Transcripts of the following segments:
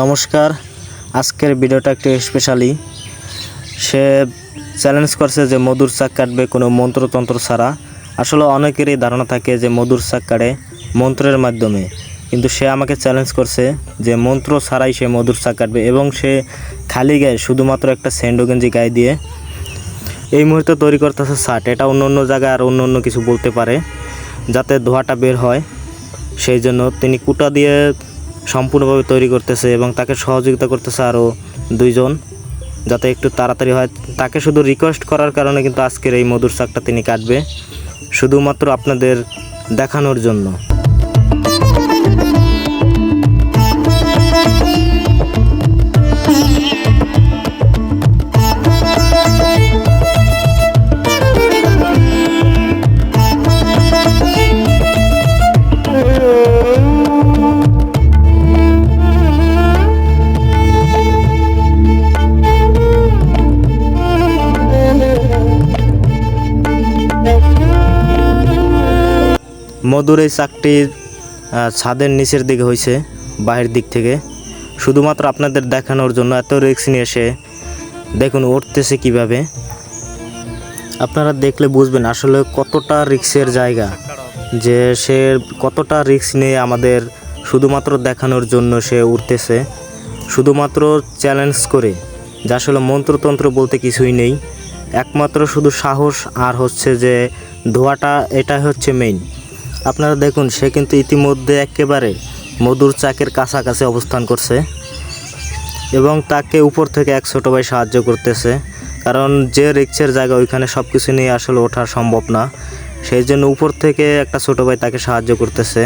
নমস্কার। আজকের ভিডিওটা একটু স্পেশালি। সে চ্যালেঞ্জ করছে যে মধুর চাক কাটবে কোনো মন্ত্রতন্ত্র ছাড়া। আসলে অনেকেরই ধারণা থাকে যে মধুর চাক কাটে মন্ত্রের মাধ্যমে, কিন্তু সে আমাকে চ্যালেঞ্জ করছে যে মন্ত্র ছাড়াই সে মধুর চাক কাটবে এবং সে খালি গায়ে শুধুমাত্র একটা স্যান্ডো গেঞ্জি গায়ে দিয়ে এই মুহূর্তে তৈরি করতেছে শার্ট। এটা অন্য অন্য জায়গায় আর অন্য কিছু বলতে পারে যাতে ধোঁয়াটা বের হয়, সেই জন্য তিনি কুটা দিয়ে সম্পূর্ণভাবে তৈরি করতেছে এবং তাকে সহযোগিতা করতেছে আরও দুইজন যাতে একটু তাড়াতাড়ি হয়। তাকে শুধু রিকোয়েস্ট করার কারণে কিন্তু আজকের এই মধুর চাকটা তিনি কাটবে শুধুমাত্র আপনাদের দেখানোর জন্য। মধুর এই চাকটি ছাদের নিচের দিকে হয়েছে, বাহির দিক থেকে, শুধুমাত্র আপনাদের দেখানোর জন্য। এত রিস্ক নিয়ে এসে দেখুন উঠতেছে কিভাবে। আপনারা দেখলে বুঝবেন আসলে কতটা রিস্কের জায়গা, যে সে কতটা রিস্ক নিয়ে আমাদের শুধুমাত্র দেখানোর জন্য সে উঠতেছে, শুধুমাত্র চ্যালেঞ্জ করে যে আসলে মন্ত্রতন্ত্র বলতে কিছুই নেই, একমাত্র শুধু সাহস আর হচ্ছে যে ধোঁয়াটা, এটাই হচ্ছে মেইন। আপনারা দেখুন সে কিন্তু ইতিমধ্যে একেবারে মধুর চাকের কাছাকাছি অবস্থান করছে এবং তাকে উপর থেকে এক ছোটো ভাই সাহায্য করতেছে, কারণ যে রিক্সের জায়গা ওইখানে সব কিছু নিয়ে আসলে ওঠা সম্ভব না, সেই জন্য উপর থেকে একটা ছোটো ভাই তাকে সাহায্য করতেছে।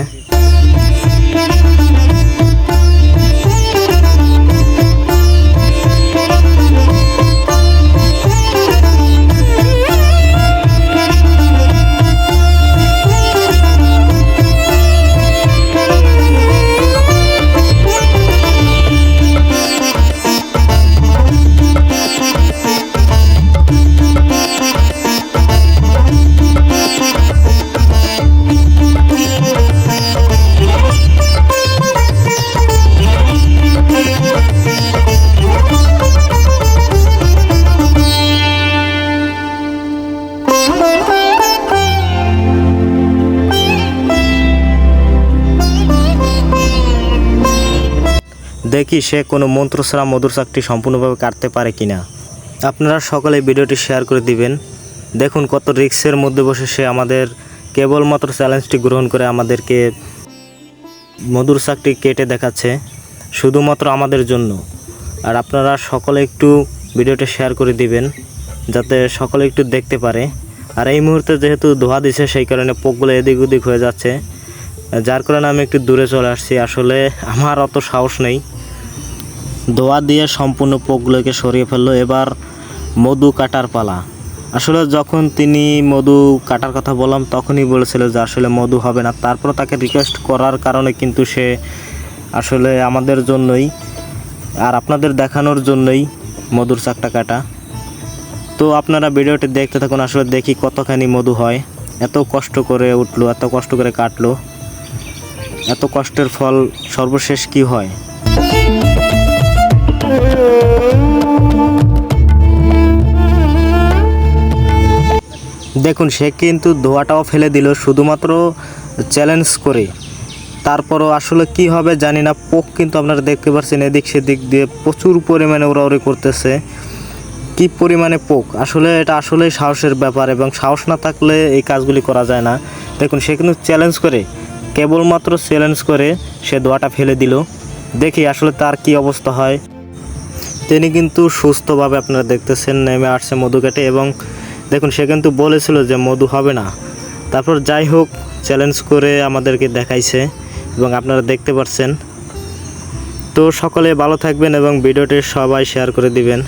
দেখি সে কোনো মন্ত্র ছাড়া মধুর চাকটি সম্পূর্ণভাবে কাটতে পারে কিনা। আপনারা সকলে ভিডিওটি শেয়ার করে দিবেন। দেখুন কত রিস্কের মধ্যে বসে সে আমাদের কেবলমাত্র চ্যালেঞ্জটি গ্রহণ করে আমাদেরকে মধুর চাকটি কেটে দেখাচ্ছে শুধুমাত্র আমাদের জন্য। আর আপনারা সকলে একটু ভিডিওটি শেয়ার করে দিবেন যাতে সকলে একটু দেখতে পারে। আর এই মুহূর্তে যেহেতু ধোয়া দিছে সেই কারণে পোকগুলো এদিক ওদিক হয়ে যাচ্ছে, যার কারণে আমি একটু দূরে চলে আসছি। আসলে আমার অত সাহস নেই। ধোয়া দিয়ে সম্পূর্ণ পোকগুলোকে সরিয়ে ফেললো। এবার মধু কাটার পালা। আসলে যখন তিনি মধু কাটার কথা বললাম তখনই বলেছিল যে আসলে মধু হবে না। তারপর তাকে রিকোয়েস্ট করার কারণে কিন্তু সে আসলে আমাদের জন্যই আর আপনাদের দেখানোর জন্যই মধুর চাকটা কাটা। তো আপনারা ভিডিওটি দেখতে থাকুন, আসলে দেখি কতখানি মধু হয়। এত কষ্ট করে উঠলো, এত কষ্ট করে কাটলো, এত কষ্টের ফল সর্বশেষ কি হয়। দেখুন সে কিন্তু ধোঁয়াটাও ফেলে দিল শুধুমাত্র চ্যালেঞ্জ করে। তারপরও আসলে কি হবে জানি না। পোক কিন্তু আপনারা দেখতে পাচ্ছেন এদিক সেদিক দিয়ে প্রচুর পরিমাণে ওরাওরি করতেছে। কি পরিমাণে পোক, আসলে এটা আসলেই সাহসের ব্যাপার এবং সাহস না থাকলে এই কাজগুলি করা যায় না। দেখুন সে কিন্তু চ্যালেঞ্জ করে, কেবলমাত্র চ্যালেঞ্জ করে সে ধোঁয়াটা ফেলে দিল। দেখি আসলে তার কি অবস্থা হয়। তিনি কিন্তু সুস্থভাবে আপনারা দেখতেছেন নেমে আসছে মধু কেটে এবং দেখুন সে কিন্তু বলেছিল যে মধু হবে না। তারপর যাই হোক চ্যালেঞ্জ করে আমাদেরকে দেখাইছে এবং আপনারা দেখতে পাচ্ছেন। তো সকলে ভালো থাকবেন এবং ভিডিওটি সবাই শেয়ার করে দিবেন।